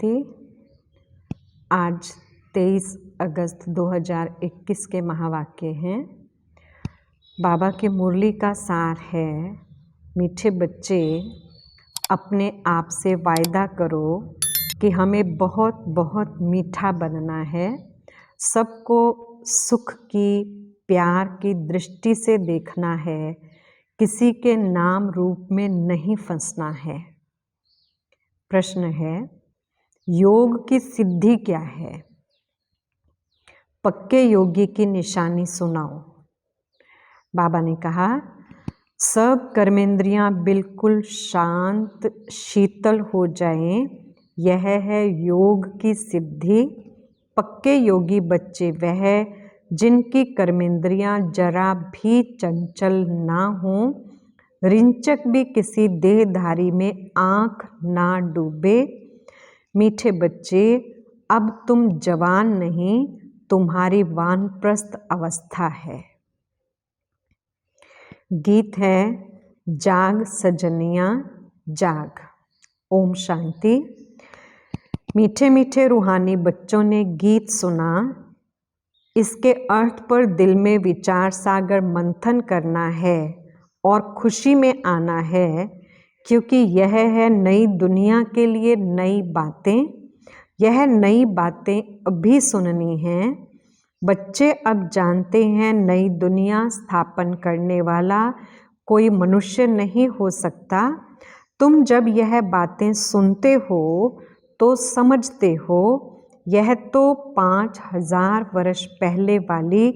शांति। आज 23 अगस्त 2021 के महावाक्य हैं। बाबा की मुरली का सार है, मीठे बच्चे अपने आप से वायदा करो कि हमें बहुत बहुत मीठा बनना है, सबको सुख की प्यार की दृष्टि से देखना है, किसी के नाम रूप में नहीं फंसना है। प्रश्न है, योग की सिद्धि क्या है? पक्के योगी की निशानी सुनाओ। बाबा ने कहा, सब कर्मेंद्रियां बिल्कुल शांत शीतल हो जाएं, यह है योग की सिद्धि। पक्के योगी बच्चे वह जिनकी कर्मेंद्रियां जरा भी चंचल ना हों, रिंचक भी किसी देहधारी में आँख ना डूबे। मीठे बच्चे, अब तुम जवान नहीं, तुम्हारी वानप्रस्थ अवस्था है। गीत है, जाग सजनिया जाग। ओम शांति। मीठे मीठे रूहानी बच्चों ने गीत सुना। इसके अर्थ पर दिल में विचार सागर मंथन करना है और खुशी में आना है, क्योंकि यह है नई दुनिया के लिए नई बातें। यह नई बातें अभी सुननी हैं। बच्चे अब जानते हैं नई दुनिया स्थापन करने वाला कोई मनुष्य नहीं हो सकता। तुम जब यह बातें सुनते हो तो समझते हो यह तो 5000 वर्ष पहले वाली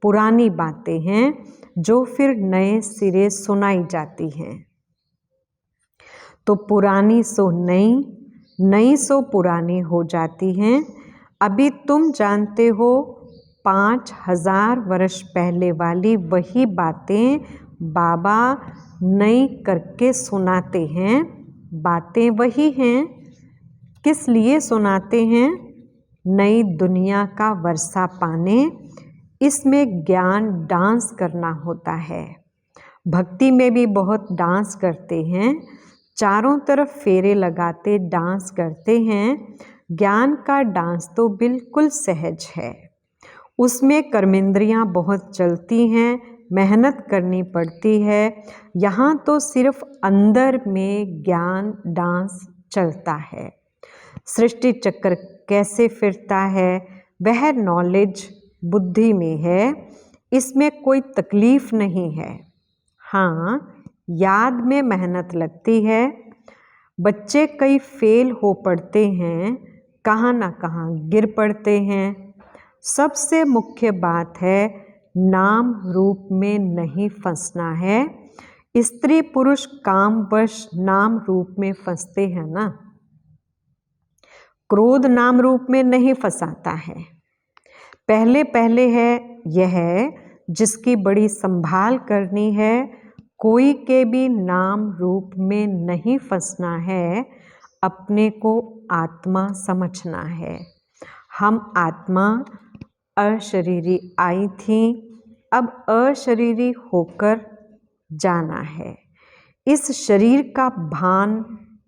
पुरानी बातें हैं जो फिर नए सिरे सुनाई जाती हैं। तो पुरानी सो नई, नई सो पुरानी हो जाती हैं। अभी तुम जानते हो 5000 वर्ष पहले वाली वही बातें बाबा नई करके सुनाते हैं। बातें वही हैं, किस लिए सुनाते हैं? नई दुनिया का वर्षा पाने। इसमें ज्ञान डांस करना होता है। भक्ति में भी बहुत डांस करते हैं, चारों तरफ फेरे लगाते डांस करते हैं। ज्ञान का डांस तो बिल्कुल सहज है, उसमें कर्मेंद्रियां बहुत चलती हैं, मेहनत करनी पड़ती है। यहाँ तो सिर्फ अंदर में ज्ञान डांस चलता है। सृष्टि चक्र कैसे फिरता है वह नॉलेज बुद्धि में है, इसमें कोई तकलीफ नहीं है। हाँ, याद में मेहनत लगती है। बच्चे कई फेल हो पड़ते हैं, कहाँ ना कहाँ गिर पड़ते हैं। सबसे मुख्य बात है नाम रूप में नहीं फंसना है। स्त्री पुरुष कामवश नाम रूप में फंसते हैं ना। क्रोध नाम रूप में नहीं फंसाता है। पहले पहले है यह जिसकी बड़ी संभाल करनी है। कोई के भी नाम रूप में नहीं फंसना है, अपने को आत्मा समझना है। हम आत्मा अशरीरी आई थी, अब अशरीरी होकर जाना है। इस शरीर का भान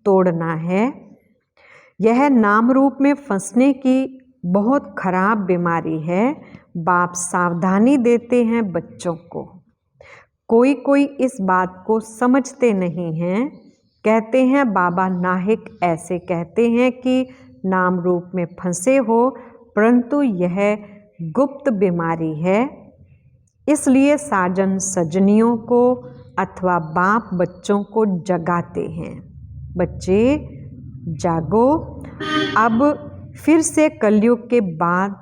तोड़ना है। यह नाम रूप में फंसने की बहुत खराब बीमारी है। बाप सावधानी देते हैं बच्चों को। कोई कोई इस बात को समझते नहीं हैं। कहते हैं बाबा नाहिक ऐसे कहते हैं कि नाम रूप में फंसे हो, परंतु यह गुप्त बीमारी है। इसलिए साजन सजनियों को अथवा बाप बच्चों को जगाते हैं। बच्चे जागो, अब फिर से कलयुग के बाद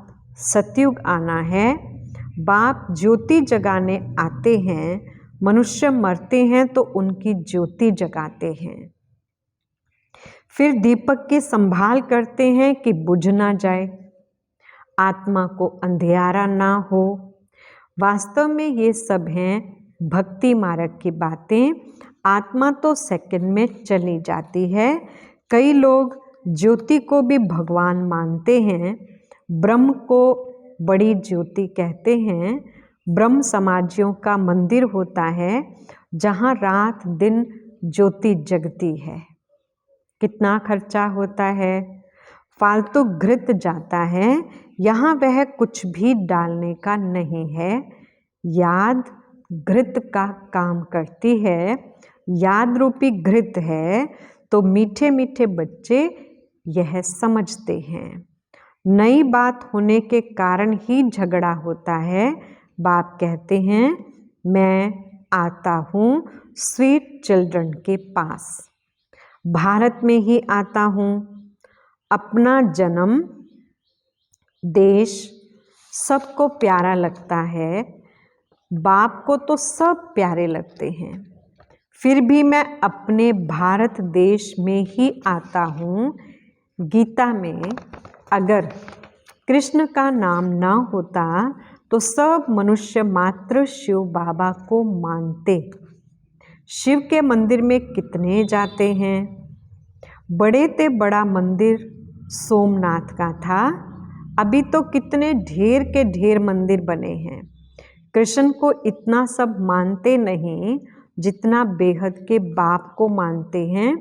सतयुग आना है। बाप ज्योति जगाने आते हैं। मनुष्य मरते हैं तो उनकी ज्योति जगाते हैं। फिर दीपक की संभाल करते हैं कि बुझ ना जाए, आत्मा को अंधियारा ना हो। वास्तव में ये सब हैं भक्ति मार्ग की बातें। आत्मा तो सेकंड में चली जाती है। कई लोग ज्योति को भी भगवान मानते हैं। ब्रह्म को बड़ी ज्योति कहते हैं। ब्रह्म समाजियों का मंदिर होता है जहाँ रात दिन ज्योति जगती है। कितना खर्चा होता है? फालतू घृत जाता है, यहाँ वह कुछ भी डालने का नहीं है। याद घृत का काम करती है, याद रूपी घृत है, तो मीठे मीठे बच्चे यह समझते हैं। नई बात होने के कारण ही झगड़ा होता है। बाप कहते हैं मैं आता हूँ स्वीट चिल्ड्रन के पास, भारत में ही आता हूँ। अपना जन्म देश सबको प्यारा लगता है, बाप को तो सब प्यारे लगते हैं, फिर भी मैं अपने भारत देश में ही आता हूँ। गीता में अगर कृष्ण का नाम न होता तो सब मनुष्य मात्र शिव बाबा को मानते। शिव के मंदिर में कितने जाते हैं? बड़े ते बड़ा मंदिर सोमनाथ का था, अभी तो कितने ढेर के ढेर मंदिर बने हैं। कृष्ण को इतना सब मानते नहीं जितना बेहद के बाप को मानते हैं।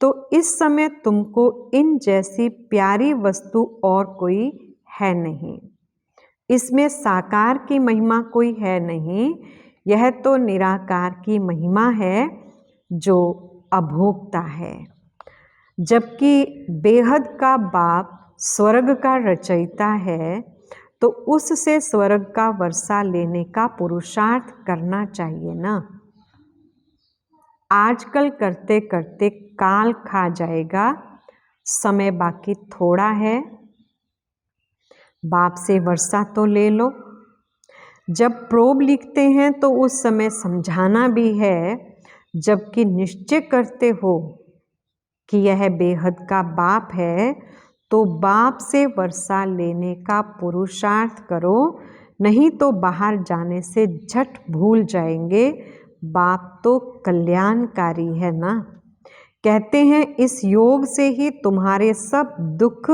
तो इस समय तुमको इन जैसी प्यारी वस्तु और कोई है नहीं। इसमें साकार की महिमा कोई है नहीं, यह तो निराकार की महिमा है जो अभोक्ता है। जबकि बेहद का बाप स्वर्ग का रचयिता है, तो उससे स्वर्ग का वर्षा लेने का पुरुषार्थ करना चाहिए ना। आजकल करते करते काल खा जाएगा, समय बाकी थोड़ा है। बाप से वर्षा तो ले लो। जब प्रोब लिखते हैं तो उस समय समझाना भी है, जबकि निश्चय करते हो कि यह बेहद का बाप है तो बाप से वर्षा लेने का पुरुषार्थ करो, नहीं तो बाहर जाने से झट भूल जाएंगे। बाप तो कल्याणकारी है ना। कहते हैं इस योग से ही तुम्हारे सब दुख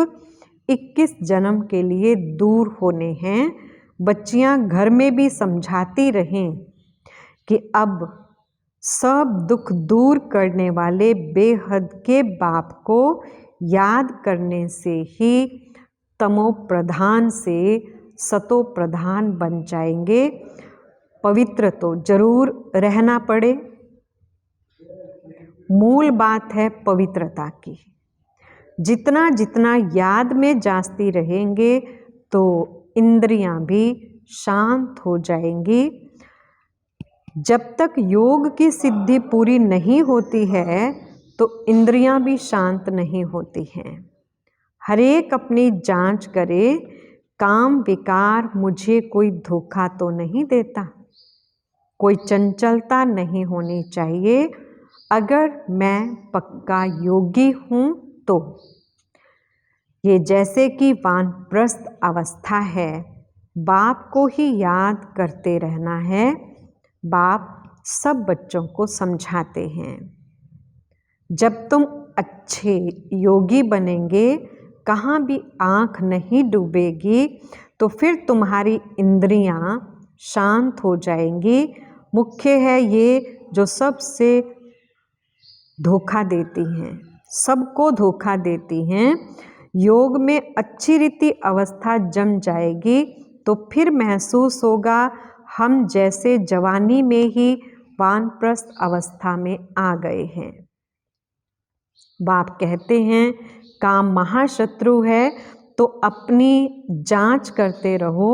21 जन्म के लिए दूर होने हैं। बच्चियां घर में भी समझाती रहें कि अब सब दुख दूर करने वाले बेहद के बाप को याद करने से ही तमो प्रधान से सतो प्रधान बन जाएंगे। पवित्र तो जरूर रहना पड़े। मूल बात है पवित्रता की। जितना जितना याद में जाती रहेंगे तो इंद्रियां भी शांत हो जाएंगी। जब तक योग की सिद्धि पूरी नहीं होती है तो इंद्रियां भी शांत नहीं होती हैं। हर एक अपनी जांच करे, काम विकार मुझे कोई धोखा तो नहीं देता, कोई चंचलता नहीं होनी चाहिए। अगर मैं पक्का योगी हूँ तो ये जैसे कि वानप्रस्थ अवस्था है, बाप को ही याद करते रहना है। बाप सब बच्चों को समझाते हैं, जब तुम अच्छे योगी बनेंगे, कहाँ भी आँख नहीं डूबेगी, तो फिर तुम्हारी इंद्रियां शांत हो जाएंगी। मुख्य है ये जो सबसे धोखा देती हैं, सबको धोखा देती हैं। योग में अच्छी रीति अवस्था जम जाएगी तो फिर महसूस होगा हम जैसे जवानी में ही वानप्रस्थ अवस्था में आ गए हैं। बाप कहते हैं काम महाशत्रु है, तो अपनी जांच करते रहो।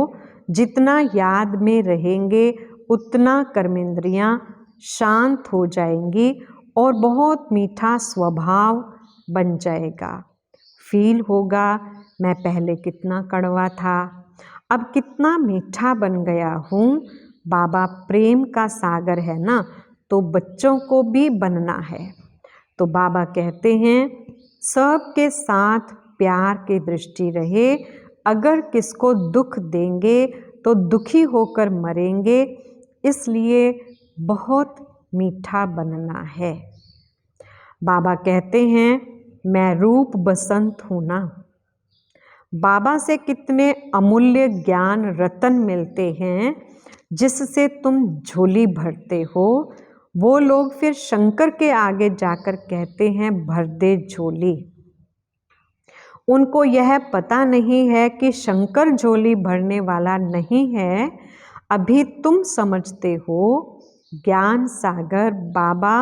जितना याद में रहेंगे उतना कर्मेंद्रियां शांत हो जाएंगी और बहुत मीठा स्वभाव बन जाएगा। फील होगा मैं पहले कितना कड़वा था, अब कितना मीठा बन गया हूँ। बाबा प्रेम का सागर है ना, तो बच्चों को भी बनना है। तो बाबा कहते हैं सबके साथ प्यार की दृष्टि रहे। अगर किसको दुख देंगे तो दुखी होकर मरेंगे, इसलिए बहुत मीठा बनना है। बाबा कहते हैं मैं रूप बसंत हूँ ना। बाबा से कितने अमूल्य ज्ञान रतन मिलते हैं जिससे तुम झोली भरते हो। वो लोग फिर शंकर के आगे जाकर कहते हैं भर दे झोली। उनको यह पता नहीं है कि शंकर झोली भरने वाला नहीं है। अभी तुम समझते हो ज्ञान सागर बाबा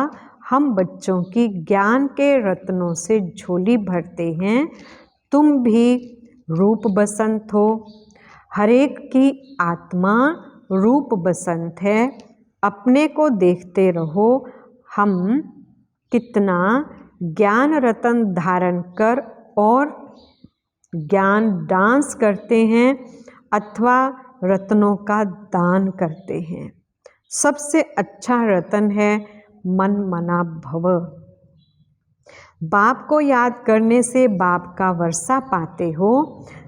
हम बच्चों की ज्ञान के रत्नों से झोली भरते हैं। तुम भी रूप बसंत हो। हरेक की आत्मा रूप बसंत है। अपने को देखते रहो हम कितना ज्ञान रतन धारण कर और ज्ञान डांस करते हैं अथवा रत्नों का दान करते हैं। सबसे अच्छा रतन है मन मना भव। बाप को याद करने से बाप का वर्षा पाते हो।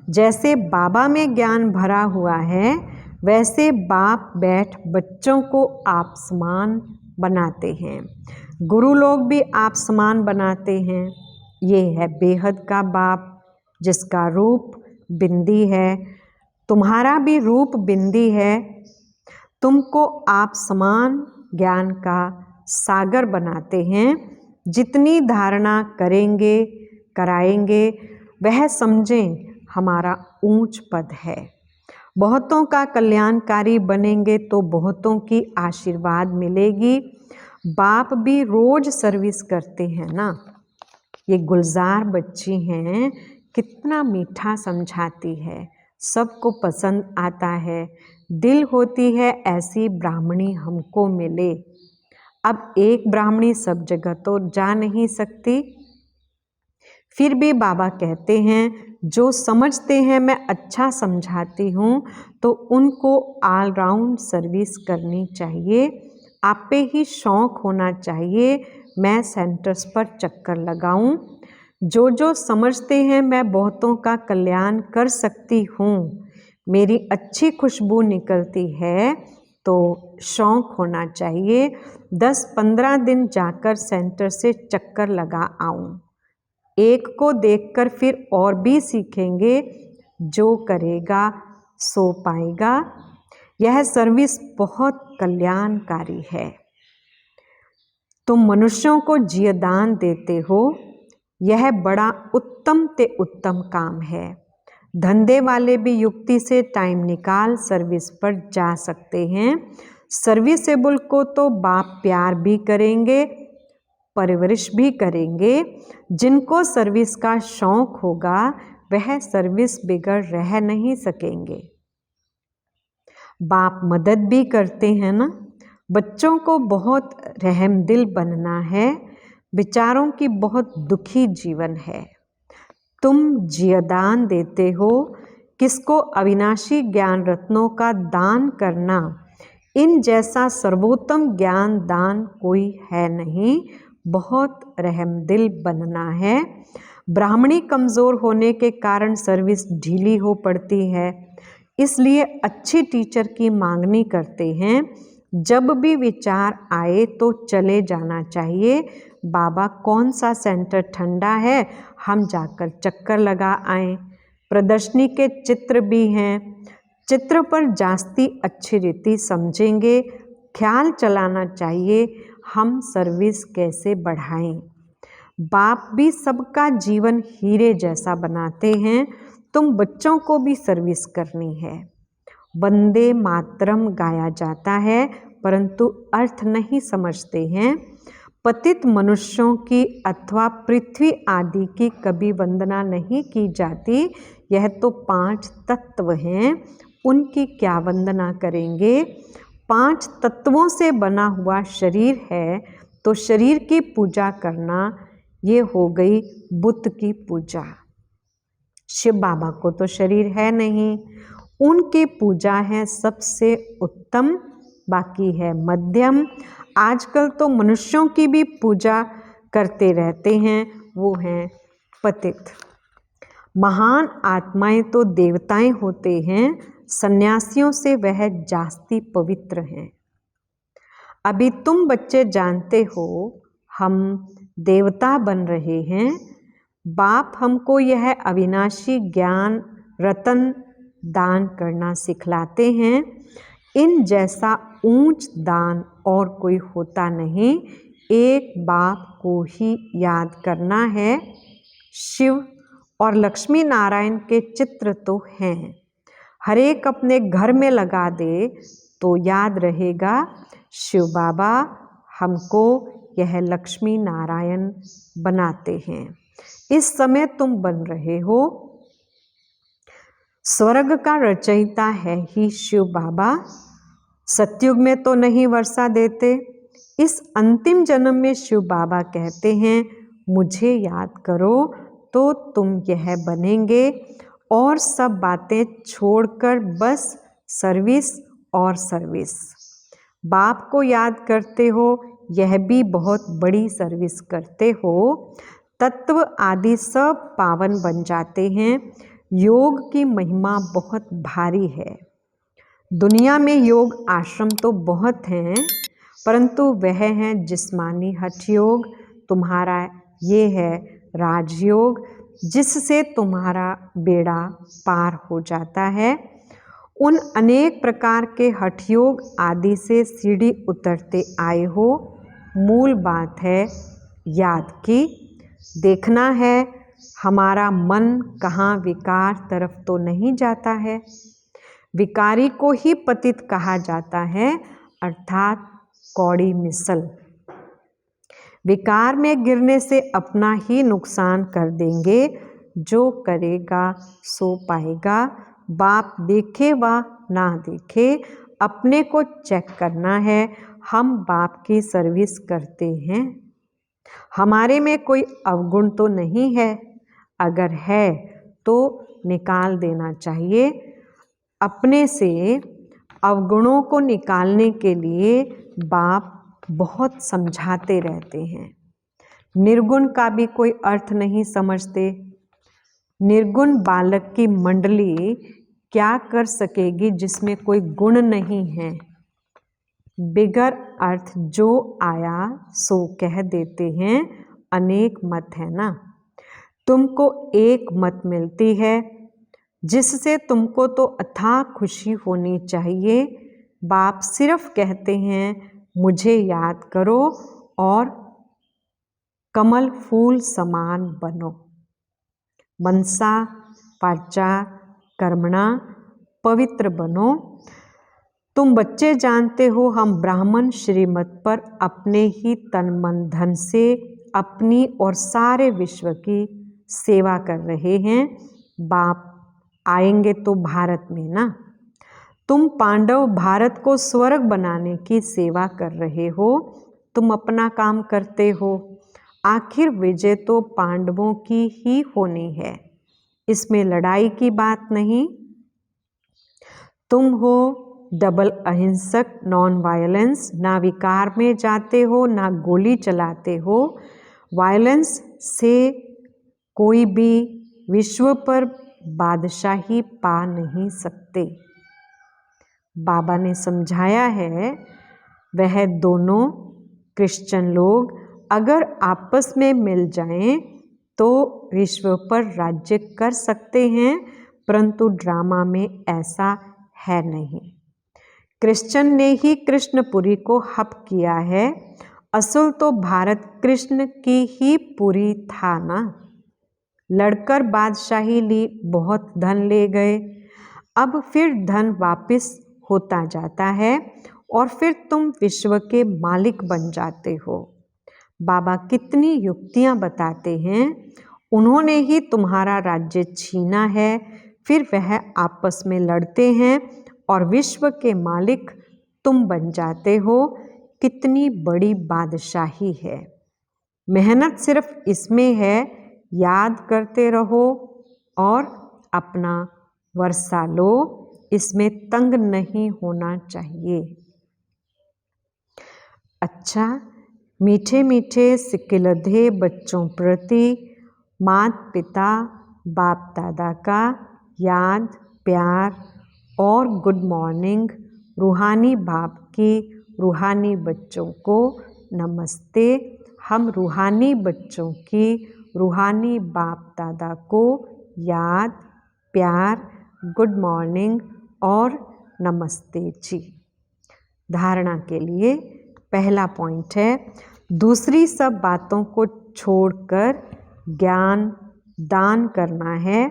जैसे बाबा में ज्ञान भरा हुआ है वैसे बाप बैठ बच्चों को आप समान बनाते हैं। गुरु लोग भी आप समान बनाते हैं। ये है बेहद का बाप जिसका रूप बिंदी है। तुम्हारा भी रूप बिंदी है। तुमको आप समान ज्ञान का सागर बनाते हैं। जितनी धारणा करेंगे कराएंगे वह समझें हमारा ऊंच पद है। बहुतों का कल्याणकारी बनेंगे तो बहुतों की आशीर्वाद मिलेगी। बाप भी रोज सर्विस करते हैं ना। ये गुलजार बच्ची हैं, कितना मीठा समझाती है, सबको पसंद आता है। दिल होती है ऐसी ब्राह्मणी हमको मिले। अब एक ब्राह्मणी सब जगह तो जा नहीं सकती। फिर भी बाबा कहते हैं जो समझते हैं मैं अच्छा समझाती हूँ तो उनको ऑल राउंड सर्विस करनी चाहिए। आप पे ही शौक़ होना चाहिए मैं सेंटर्स पर चक्कर लगाऊं। जो समझते हैं मैं बहुतों का कल्याण कर सकती हूँ, मेरी अच्छी खुशबू निकलती है तो शौक़ होना चाहिए 10-15 दिन जाकर सेंटर से चक्कर लगा आऊं। एक को देखकर फिर और भी सीखेंगे। जो करेगा सो पाएगा। यह सर्विस बहुत कल्याणकारी है। तुम मनुष्यों को जीवदान देते हो। यह बड़ा उत्तम ते उत्तम काम है। धंधे वाले भी युक्ति से टाइम निकाल सर्विस पर जा सकते हैं। सर्विसेबल को तो बाप प्यार भी करेंगे, परवरिश भी करेंगे। जिनको सर्विस का शौक़ होगा वह सर्विस बिगड़ रह नहीं सकेंगे। बाप मदद भी करते हैं ना। बच्चों को बहुत रहमदिल बनना है। बेचारों की बहुत दुखी जीवन है। तुम जीवदान देते हो। किसको अविनाशी ज्ञान रत्नों का दान करना, इन जैसा सर्वोत्तम ज्ञान दान कोई है नहीं। बहुत रहमदिल बनना है। ब्राह्मणी कमज़ोर होने के कारण सर्विस ढीली हो पड़ती है, इसलिए अच्छी टीचर की मांगनी करते हैं। जब भी विचार आए तो चले जाना चाहिए। बाबा कौन सा सेंटर ठंडा है हम जाकर चक्कर लगा आएं। प्रदर्शनी के चित्र भी हैं। चित्र पर जास्ती अच्छी रीति समझेंगे। ख्याल चलाना चाहिए हम सर्विस कैसे बढ़ाएं। बाप भी सबका जीवन हीरे जैसा बनाते हैं। तुम बच्चों को भी सर्विस करनी है। वंदे मातरम गाया जाता है परंतु अर्थ नहीं समझते हैं। पतित मनुष्यों की अथवा पृथ्वी आदि की कभी वंदना नहीं की जाती। यह तो 5 तत्व हैं, उनकी क्या वंदना करेंगे। 5 तत्वों से बना हुआ शरीर है तो शरीर की पूजा करना ये हो गई बुत की पूजा। शिव बाबा को तो शरीर है नहीं, उनकी पूजा है सबसे उत्तम, बाकी है मध्यम। आजकल तो मनुष्यों की भी पूजा करते रहते हैं, वो हैं पतित। महान आत्माएं तो देवताएं होते हैं, सन्यासियों से वह जास्ती पवित्र हैं। अभी तुम बच्चे जानते हो हम देवता बन रहे हैं। बाप हमको यह अविनाशी ज्ञान रतन दान करना सिखलाते हैं। इन जैसा ऊंच दान और कोई होता नहीं। एक बाप को ही याद करना है। शिव और लक्ष्मी नारायण के चित्र तो हैं। हर एक अपने घर में लगा दे तो याद रहेगा शिव बाबा हमको यह लक्ष्मी नारायण बनाते हैं। इस समय तुम बन रहे हो। स्वर्ग का रचयिता है ही शिव बाबा। सतयुग में तो नहीं वर्षा देते। इस अंतिम जन्म में शिव बाबा कहते हैं मुझे याद करो तो तुम यह बनेंगे, और सब बातें छोड़कर बस सर्विस और सर्विस। बाप को याद करते हो, यह भी बहुत बड़ी सर्विस करते हो। तत्व आदि सब पावन बन जाते हैं। योग की महिमा बहुत भारी है। दुनिया में योग आश्रम तो बहुत हैं, परंतु वह हैं जिस्मानी हठ योग। तुम्हारा ये है राजयोग, जिससे तुम्हारा बेड़ा पार हो जाता है। उन अनेक प्रकार के हठ योग आदि से सीढ़ी उतरते आए हो। मूल बात है याद की। देखना है हमारा मन कहाँ विकार तरफ तो नहीं जाता है। विकारी को ही पतित कहा जाता है, अर्थात कौड़ी मिसल। विकार में गिरने से अपना ही नुकसान कर देंगे। जो करेगा सो पाएगा। बाप देखे व ना देखे, अपने को चेक करना है। हम बाप की सर्विस करते हैं। हमारे में कोई अवगुण तो नहीं है। अगर है तो निकाल देना चाहिए। अपने से अवगुणों को निकालने के लिए बाप बहुत समझाते रहते हैं। निर्गुण का भी कोई अर्थ नहीं समझते। निर्गुण बालक की मंडली क्या कर सकेगी जिसमें कोई गुण नहीं है। बिगर अर्थ जो आया सो कह देते हैं। अनेक मत है ना। तुमको एक मत मिलती है, जिससे तुमको तो अथाह खुशी होनी चाहिए। बाप सिर्फ कहते हैं मुझे याद करो और कमल फूल समान बनो। मनसा वाचा कर्मणा पवित्र बनो। तुम बच्चे जानते हो हम ब्राह्मण श्रीमत पर अपने ही तन मन धन से अपनी और सारे विश्व की सेवा कर रहे हैं। बाप आएंगे तो भारत में ना। तुम पांडव भारत को स्वर्ग बनाने की सेवा कर रहे हो। तुम अपना काम करते हो। आखिर विजय तो पांडवों की ही होनी है। इसमें लड़ाई की बात नहीं। तुम हो डबल अहिंसक, नॉन वायलेंस। ना विकार में जाते हो, ना गोली चलाते हो। वायलेंस से कोई भी विश्व पर बादशाही पा नहीं सकते। बाबा ने समझाया है वह दोनों क्रिश्चियन लोग अगर आपस में मिल जाएं तो विश्व पर राज्य कर सकते हैं, परंतु ड्रामा में ऐसा है नहीं। क्रिश्चियन ने ही कृष्णपुरी को हप किया है। असल तो भारत कृष्ण की ही पुरी था ना। लड़कर बादशाही ली, बहुत धन ले गए। अब फिर धन वापस होता जाता है और फिर तुम विश्व के मालिक बन जाते हो। बाबा कितनी युक्तियां बताते हैं। उन्होंने ही तुम्हारा राज्य छीना है, फिर वह आपस में लड़ते हैं और विश्व के मालिक तुम बन जाते हो। कितनी बड़ी बादशाही है। मेहनत सिर्फ इसमें है, याद करते रहो और अपना वर्षा लो। इसमें तंग नहीं होना चाहिए। अच्छा, मीठे मीठे सिकिलधे बच्चों प्रति माता पिता बाप दादा का याद प्यार और गुड मॉर्निंग। रूहानी बाप की रूहानी बच्चों को नमस्ते। हम रूहानी बच्चों की रूहानी बाप दादा को याद प्यार गुड मॉर्निंग और नमस्ते जी। धारणा के लिए पहला पॉइंट है, दूसरी सब बातों को छोड़कर ज्ञान दान करना है,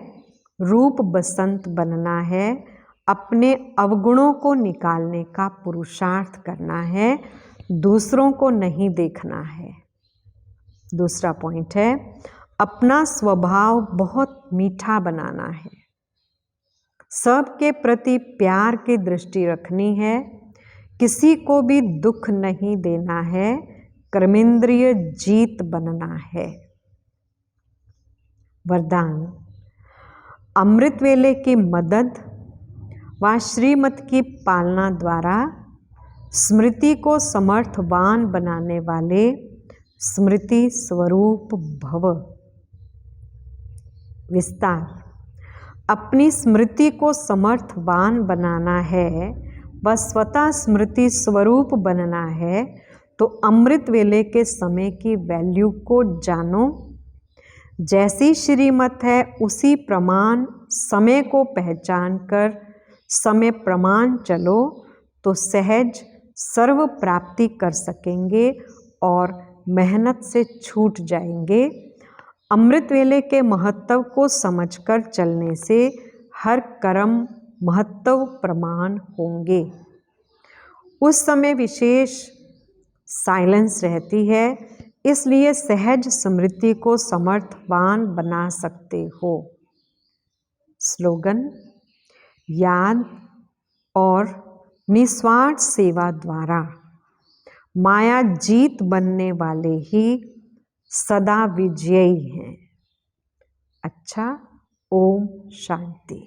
रूप बसंत बनना है, अपने अवगुणों को निकालने का पुरुषार्थ करना है, दूसरों को नहीं देखना है। दूसरा पॉइंट है, अपना स्वभाव बहुत मीठा बनाना है, सबके प्रति प्यार की दृष्टि रखनी है, किसी को भी दुख नहीं देना है, कर्मेंद्रिय जीत बनना है। वरदान, अमृत वेले की मदद व श्रीमत की पालना द्वारा स्मृति को समर्थवान बनाने वाले स्मृति स्वरूप भव। विस्तार, अपनी स्मृति को समर्थवान बनाना है व स्वतः स्मृति स्वरूप बनना है, तो अमृत वेले के समय की वैल्यू को जानो। जैसी श्रीमत है उसी प्रमाण समय को पहचान कर समय प्रमाण चलो तो सहज सर्व प्राप्ति कर सकेंगे और मेहनत से छूट जाएंगे। अमृत वेले के महत्व को समझकर चलने से हर कर्म महत्व प्रमाण होंगे। उस समय विशेष साइलेंस रहती है, इसलिए सहज स्मृति को समर्थवान बना सकते हो। स्लोगन, याद और निस्वार्थ सेवा द्वारा माया जीत बनने वाले ही सदा विजयी हैं। अच्छा, ओम शांति।